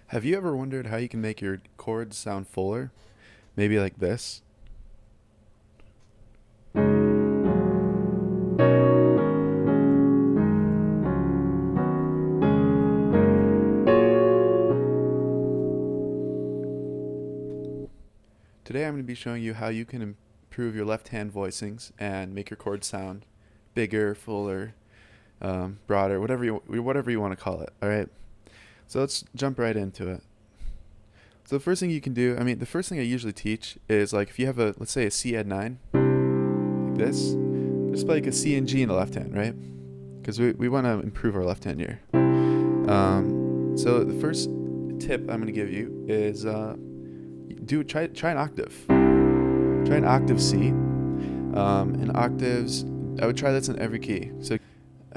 Have you ever wondered how you can make your chords sound fuller? Maybe like this? Today I'm going to be showing you how you can improve your left hand voicings and make your chords sound bigger, fuller, broader, whatever you want to call it. All right. So let's jump right into it. So the first thing you can do, the first thing I usually teach is like if you have let's say a C add 9, like this, just play like a C and G in the left hand, right? Because we want to improve our left hand here. So the first tip I'm going to give you is try an octave. Try an octave C. In octaves, I would try this in every key. So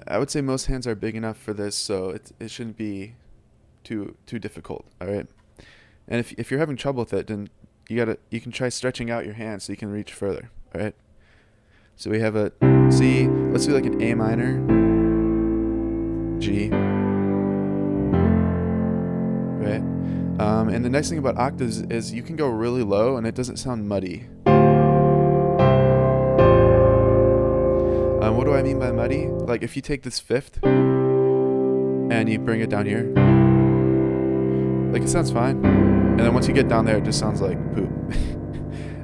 I would say most hands are big enough for this, so it shouldn't be too difficult. All right. And if you're having trouble with it, then you can try stretching out your hand so you can reach further. All right. So we have a C. Let's do like an A minor, G. Right. And the nice thing about octaves is you can go really low and it doesn't sound muddy. What do I mean by muddy? Like if you take this fifth and you bring it down here, like it sounds fine. And then once you get down there, it just sounds like poop.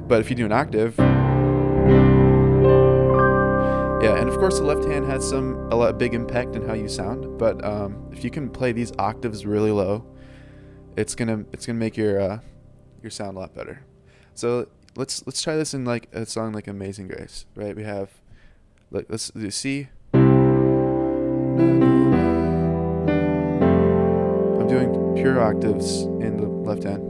But if you do an octave, yeah, and of course the left hand has a big impact in how you sound. But if you can play these octaves really low, it's gonna make your sound a lot better. So let's try this in like a song like Amazing Grace, right? We have let's do C. I'm doing pure octaves in the left hand.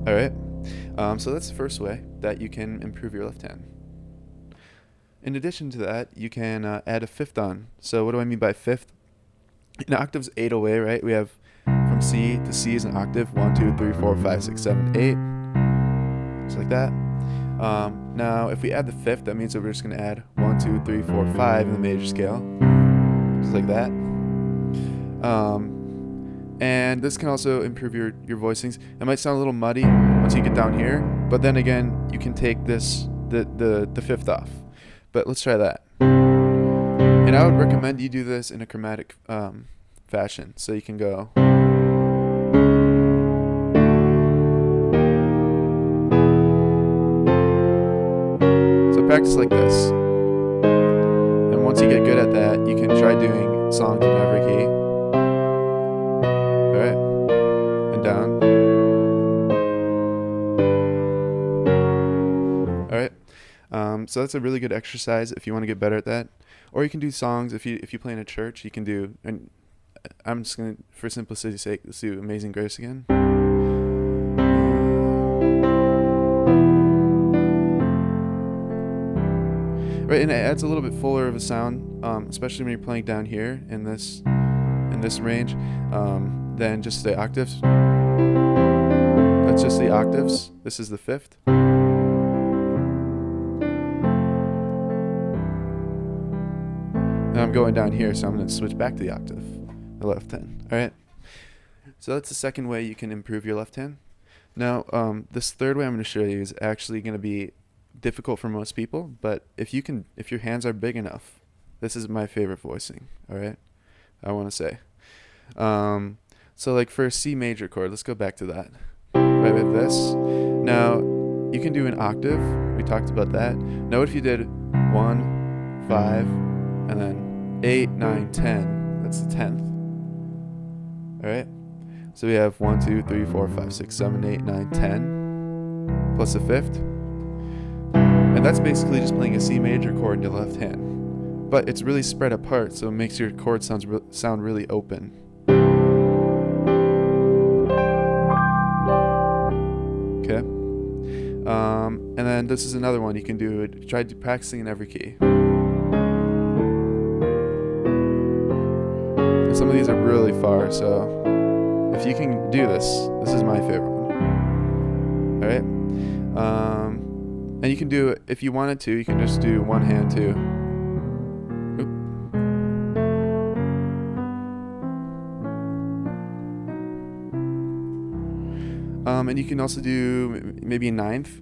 All right. So that's the first way that you can improve your left hand. In addition to that, you can add a fifth on. So what do I mean by fifth? In octaves 8 away, right? We have from C to C is an octave. 1, 2, 3, 4, 5, 6, 7, 8. Just like that. Now, if we add the fifth, that means that we're just going to add 1, 2, 3, 4, 5 in the major scale. Just like that. And this can also improve your voicings. It might sound a little muddy once you get down here, but then again, you can take the fifth off. But let's try that. And I would recommend you do this in a chromatic fashion. So you can go. So practice like this. And once you get good at that, you can try doing songs in every key. Alright. And down. Alright. So that's a really good exercise if you want to get better at that. Or you can do songs if you play in a church. You can do, and I'm just gonna, for simplicity's sake, let's do Amazing Grace again. Right, and it adds a little bit fuller of a sound, especially when you're playing down here in this range, than just the octaves. That's just the octaves. This is the fifth. Now I'm going down here, so I'm going to switch back to the octave, the left hand. All right. So that's the second way you can improve your left hand. Now, this third way I'm going to show you is actually going to be difficult for most people, but if your hands are big enough, this is my favorite voicing. All right. I want to say. So like for a C major chord, let's go back to that. Right with this. Now you can do an octave. We talked about that. Now what if you did 1, 5, and then 8, 9, 10. That's the 10th. All right. So we have 1, 2, 3, 4, 5, 6, 7, 8, 9, 10, plus a fifth. And that's basically just playing a C major chord in your left hand. But it's really spread apart, so it makes your chord sound really open. Okay. And then this is another one you can do. Try practicing in every key. some of these are really far, so if you can do this, this is my favorite one. All right. And you can do it if you wanted to. You can just do one hand too. Oop. And you can also do maybe a ninth,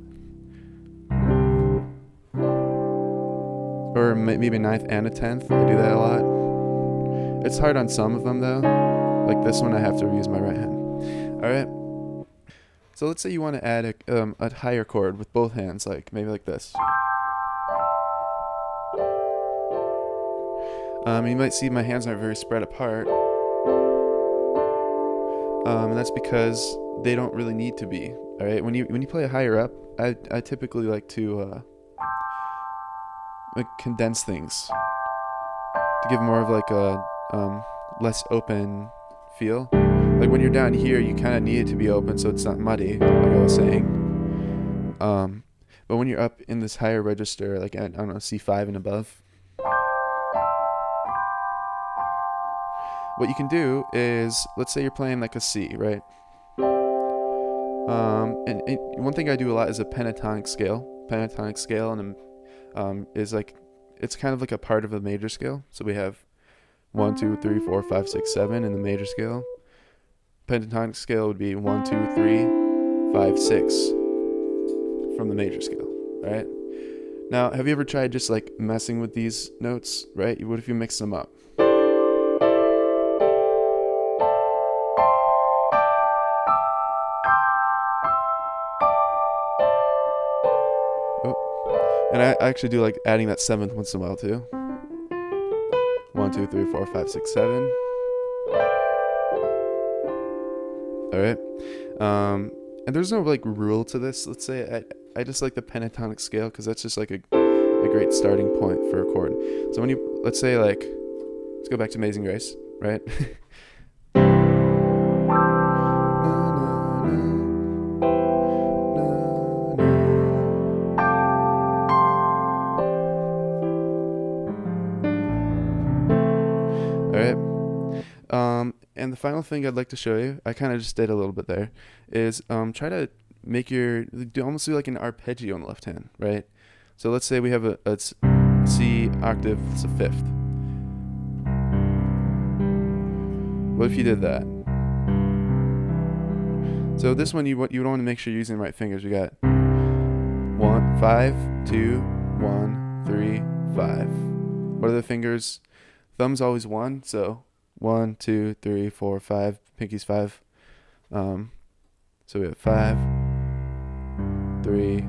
or maybe a ninth and a tenth. I do that a lot. It's hard on some of them though. Like this one, I have to use my right hand. All right. So let's say you want to add a higher chord with both hands, like maybe like this. You might see my hands aren't very spread apart, and that's because they don't really need to be. All right, when you play a higher up, I typically like to like condense things to give more of like a less open feel. Like when you're down here, you kind of need it to be open so it's not muddy, like I was saying. But when you're up in this higher register, like I don't know, C5 and above, what you can do is, let's say you're playing like a C, right? And one thing I do a lot is a pentatonic scale. Pentatonic scale and is like, it's kind of like a part of a major scale. So we have 1, 2, 3, 4, 5, 6, 7 in the major scale. Pentatonic scale would be 1, 2, 3, 5, 6 from the major scale. All right. Now, have you ever tried just like messing with these notes? Right? What if you mix them up? Oh, and I actually do like adding that seventh once in a while too. 1, 2, 3, 4, 5, 6, 7. All right. And there's no like rule to this. Let's say I just like the pentatonic scale because that's just like a great starting point for a chord. So when you, let's say like, let's go back to Amazing Grace, right? All right. And the final thing I'd like to show you, I kind of just did a little bit there, is try to make almost do like an arpeggio on the left hand, right? So let's say we have a C octave, it's a fifth. What if you did that? So this one, you want to make sure you're using the right fingers. We got 1, 5, 2, 1, 3, 5. What are the fingers? Thumb's always 1, so 1, 2, 3, 4, 5. Pinky's 5. So we have 5, 3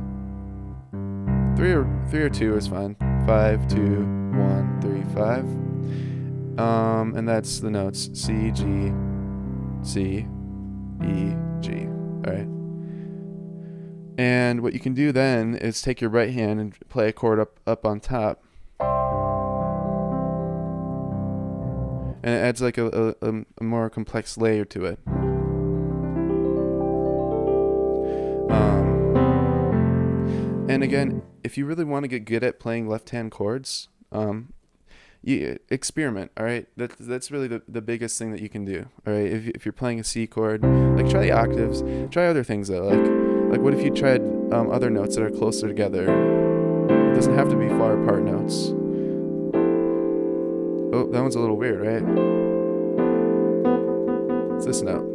or 2 is fine. 5, 2, 1, 3, 5. And that's the notes C, G, C, E, G. All right. And what you can do then is take your right hand and play a chord up on top. And it adds like a more complex layer to it. And again, if you really want to get good at playing left-hand chords, you experiment. All right, that's really the biggest thing that you can do. All right, if you're playing a C chord, like try the octaves, try other things though. Like what if you tried other notes that are closer together? It doesn't have to be far apart notes. Oh, that one's a little weird, right? It's this note.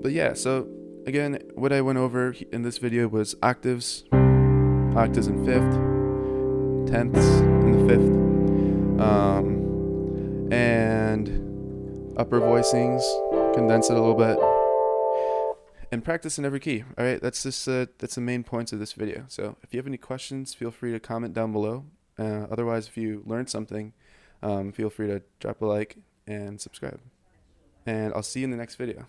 But yeah, so again, what I went over in this video was octaves in fifth, tenths in the fifth, and upper voicings, condense it a little bit, and practice in every key. All right, that's the main points of this video. So if you have any questions, feel free to comment down below. Otherwise, if you learned something, feel free to drop a like and subscribe. And I'll see you in the next video.